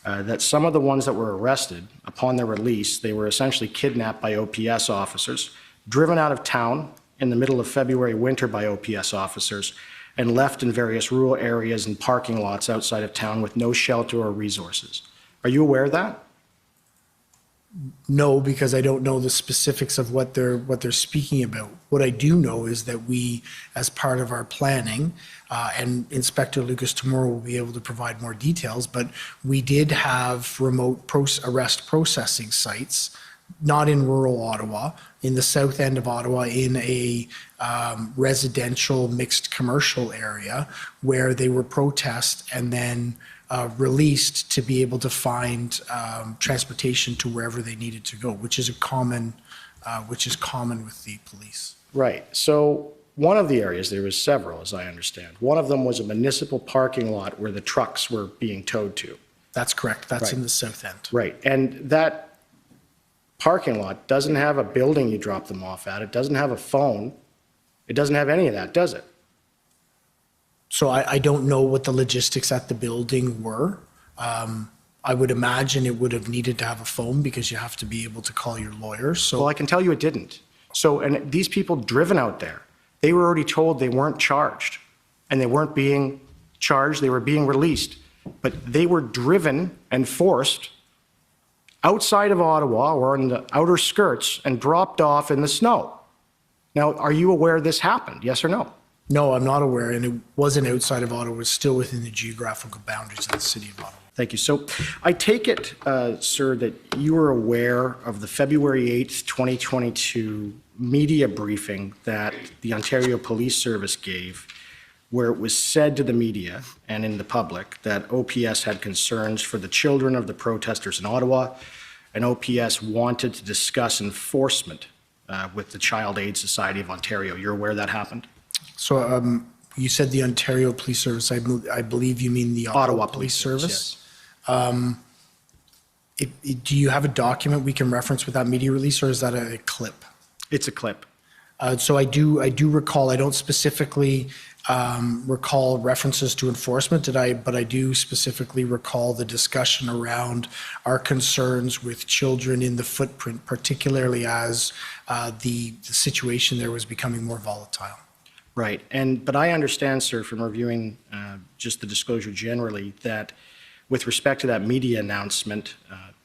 that some of the ones that were arrested, upon their release, they were essentially kidnapped by OPS officers, driven out of town in the middle of February winter by OPS officers, and left in various rural areas and parking lots outside of town with no shelter or resources. Are you aware of that? No, because I don't know the specifics of what they're speaking about. What I do know is that we, as part of our planning, and Inspector Lucas tomorrow will be able to provide more details, but we did have remote arrest processing sites, not in rural Ottawa, in the south end of Ottawa, in a residential mixed commercial area where they were processed and then released to be able to find transportation to wherever they needed to go, which is common with the police. Right. So one of the areas, there was several, as I understand. One of them was a municipal parking lot where the trucks were being towed to. That's correct. That's in the south end. Right. And that parking lot doesn't have a building you drop them off at. It doesn't have a phone. It doesn't have any of that, does it? So I don't know what the logistics at the building were. I would imagine it would have needed to have a phone because you have to be able to call your lawyer. So well, I can tell you it didn't. So, and these people driven out there, they were already told they weren't charged, and they weren't being charged, they were being released. But they were driven and forced outside of Ottawa or in the outer skirts and dropped off in the snow. Now, are you aware this happened, yes or no? No, I'm not aware, and it wasn't outside of Ottawa. It was still within the geographical boundaries of the city of Ottawa. Thank you. So I take it, sir, that you were aware of the February 8th, 2022 media briefing that the Ontario Police Service gave, where it was said to the media and in the public that OPS had concerns for the children of the protesters in Ottawa, and OPS wanted to discuss enforcement with the Child Aid Society of Ontario. You're aware that happened? So you said the Ontario Police Service. I believe you mean the Ottawa Police Service. Yes. Do you have a document we can reference with that media release, or is that a clip? It's a clip. So I do recall. I don't specifically recall references to enforcement, but I do specifically recall the discussion around our concerns with children in the footprint, particularly as the situation there was becoming more volatile. Right. But I understand, sir, from reviewing just the disclosure generally, that with respect to that media announcement,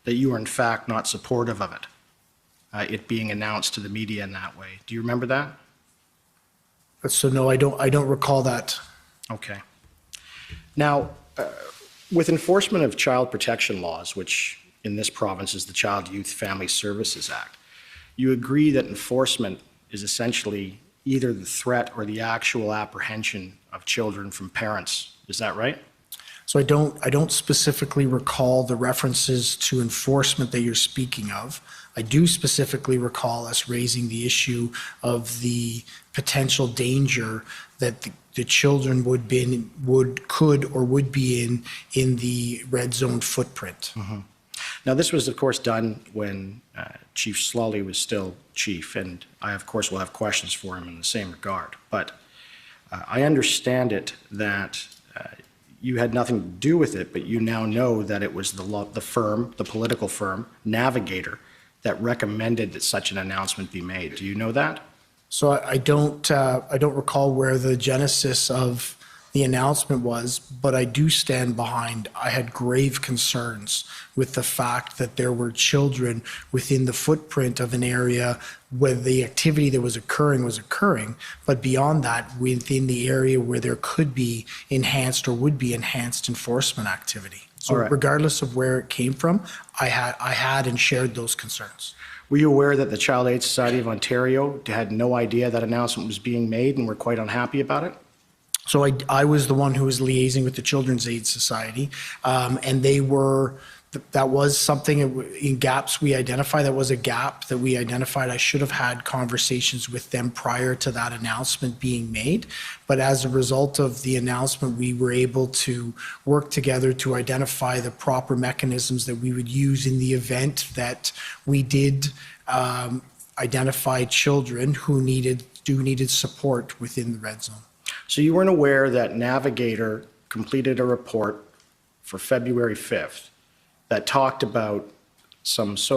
that you were in fact not supportive of it being announced to the media in that way. Do you remember that? So no, I don't recall that. Okay. Now, with enforcement of child protection laws, which in this province is the Child, Youth, Family Services Act, you agree that enforcement is essentially either the threat or the actual apprehension of children from parents. Is that right? So I don't specifically recall the references to enforcement that you're speaking of. I do specifically recall us raising the issue of the potential danger that the children would be in the red zone footprint. Mm-hmm. Now, this was, of course, done when Chief Slawley was still chief, and I, of course, will have questions for him in the same regard. But I understand it that you had nothing to do with it, but you now know that it was the political firm, Navigator, that recommended that such an announcement be made. Do you know that? So I don't recall where the genesis of the announcement was, but I do stand behind. I had grave concerns with the fact that there were children within the footprint of an area where the activity that was occurring, but beyond that, within the area where there could be enhanced or would be enhanced enforcement activity. So regardless of where it came from, I had and shared those concerns. Were you aware that the Child Aid Society of Ontario had no idea that announcement was being made and were quite unhappy about it? So I was the one who was liaising with the Children's Aid Society, and that was something in gaps we identified. That was a gap that we identified. I should have had conversations with them prior to that announcement being made. But as a result of the announcement, we were able to work together to identify the proper mechanisms that we would use in the event that we did identify children who needed support within the red zone. So you weren't aware that Navigator completed a report for February 5th that talked about some social